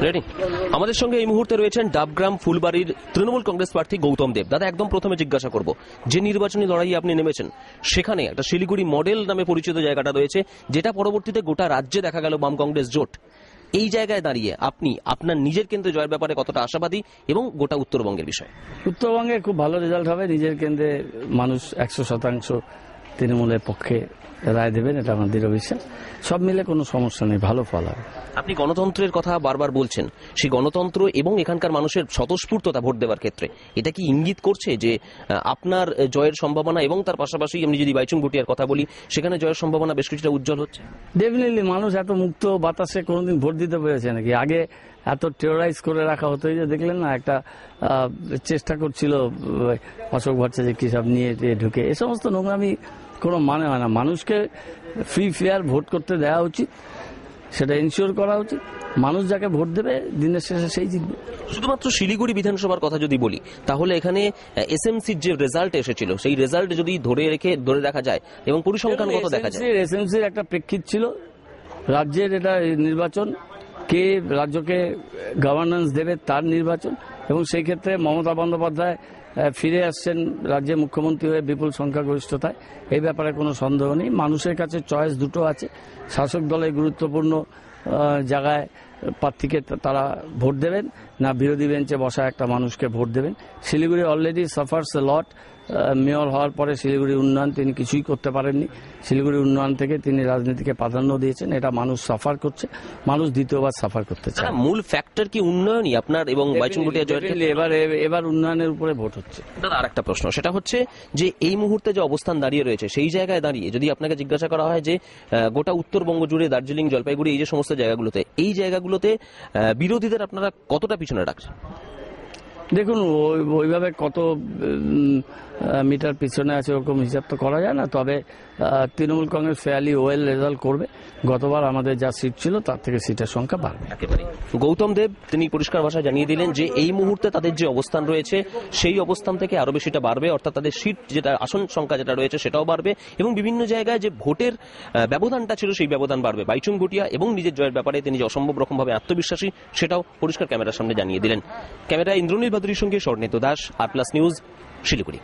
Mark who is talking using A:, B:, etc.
A: Ready? আমাদের সঙ্গে এই মুহূর্তে রয়েছেন ডাবগ্রাম ফুলবাড়ির তৃণমূল কংগ্রেস প্রার্থী গৌতম দেব। দাদা, একদম প্রথমে জিজ্ঞাসা করব, যে নির্বাচনী লড়াইয়ে আপনি নেমেছেন সেখানে একটা শিলিগুড়ি মডেল নামে পরিচিত জায়গাটা রয়েছে, যেটা পরবর্তীতে গোটা রাজ্যে দেখা গেল বাম কংগ্রেস জোট। এই জায়গায় দাঁড়িয়ে আপনি আপনার নিজের কেন্দ্রে জয়ের ব্যাপারে কতটা আশাবাদী এবং গোটা উত্তরবঙ্গের বিষয়ে?
B: উত্তরবঙ্গে খুব ভালো রেজাল্ট হবে। নিজের কেন্দ্রে মানুষ 100% তৃণমূলের পক্ষে রায় দেবেন, এটা আমার দৃঢ় বিশ্বাস। সব মিলে কোনো সমস্যা নেই, ভালো ফল হবে।
A: আপনি গণতন্ত্রের কথা বারবার বলছেন, সেই গণতন্ত্র এবং এখানকার মানুষের স্বতঃস্ফূর্ততা ভোট দেওয়ার ক্ষেত্রে এটা কি ইঙ্গিত করছে যে আপনার জয়ের সম্ভাবনা, এবং তার পাশাপাশি আমি যদি বাইচুং ভুটিয়ার কথা বলি, সেখানে জয়ের সম্ভাবনা বেশ কিছুটা উজ্জ্বল হচ্ছে?
B: ডেফিনেটলি মানুষ এত মুক্ত বাতাসে কোনোদিন ভোট দিতে পেরেছে নাকি? আগে এত টেরোরাইজ করে রাখা হতো। এই যে দেখলেন না, একটা চেষ্টা করছিল অশোক ভট্টাচার্য কি সব নিয়ে ঢুকে, এ সমস্ত নোংরামি কোনো মানে হয় না। মানুষকে ফ্রি ফেয়ার ভোট করতে দেওয়া উচিত, সেটা এনশিওর করা উচিত। মানুষ যাকে ভোট দেবে দিনের শেষে সেই জিতবে।
A: শুধুমাত্র শিলিগুড়ি বিধানসভার কথা যদি বলি, তাহলে এখানে এসএমসির যে রেজাল্ট এসেছিল, সেই রেজাল্ট যদি ধরে রাখা যায় এবং পরিসংখ্যানগত দেখা যায়,
B: এসএমসির একটা প্রেক্ষিত ছিল। রাজ্যের এটা নির্বাচন, কে রাজ্যকে গভর্নেন্স দেবে তার নির্বাচন, এবং সেই ক্ষেত্রে মমতা বন্দ্যোপাধ্যায় ফিরে আসছেন রাজ্যের মুখ্যমন্ত্রী হয়ে বিপুল সংখ্যাগরিষ্ঠতায়। এই ব্যাপারে কোনো সন্দেহ নেই। মানুষের কাছে চয়েস দুটো আছে। শাসক দলের গুরুত্বপূর্ণ জায়গায় প্রার্থীকে তারা ভোট দেবেন, না বিরোধী বেঞ্চে বসা একটা মানুষকে ভোট দেবেন। শিলিগুড়ি অলরেডি সাফার্স এ লট। মেয়র হওয়ার পরে শিলিগুড়ির উন্নয়ন তিনি কিছুই করতে পারেননি। শিলিগুড়ির উন্নয়ন থেকে তিনি রাজনীতিকে প্রাধান্য দিয়েছেন। এটা মানুষ সাফার করছে, মানুষ দ্বিতীয়বার সাফার করতে চায়।
A: মূল ফ্যাক্টর কি উন্নয়নই আপনার এবং বাইচুং ভুটিয়া জয়ের ক্ষেত্রে?
B: এবার উন্নয়নের উপরে ভোট হচ্ছে।
A: দাদা, আর একটা প্রশ্ন, সেটা হচ্ছে যে এই মুহূর্তে যে অবস্থান দাঁড়িয়ে রয়েছে, সেই জায়গায় দাঁড়িয়ে যদি আপনাকে জিজ্ঞাসা করা হয় যে গোটা উত্তরবঙ্গ জুড়ে, দার্জিলিং, জলপাইগুড়ি, এই যে সমস্ত জায়গাগুলোতে বিরোধীদের আপনারা কতটা পিছনে রাখছেন?
B: দেখুন, ওইভাবে কত মিটার পিছনে আছে ওরকম হিসাব তো করা যায় না। তবে Trinamool Congress fairly well result করবে। গতবার আমাদের যা সিট ছিল তার থেকে সিটের সংখ্যা বাড়বে।
A: গৌতম দেব তিনি পরিষ্কার ভাষায় জানিয়ে দিলেন যে এই মুহূর্তে তাদের যে অবস্থান রয়েছে, সেই অবস্থান থেকে আরো বেশিটা বাড়বে, অর্থাৎ তাদের সিট যেটা, আসন সংখ্যা যেটা রয়েছে সেটাও বাড়বে, এবং বিভিন্ন জায়গায় যে ভোটের ব্যবধানটা ছিল সেই ব্যবধান বাড়বে। বাইচুং ভুটিয়া এবং নিজের জয়ের ব্যাপারে তিনি যে অসম্ভব রকমভাবে আত্মবিশ্বাসী, সেটাও পরিষ্কার ক্যামেরার সামনে জানিয়ে দিলেন। ক্যামেরা ইন্দ্রনীল ভাদুরীর সঙ্গে স্বর্ণিত দাস, আর প্লাস নিউজ, শিলিগুড়ি।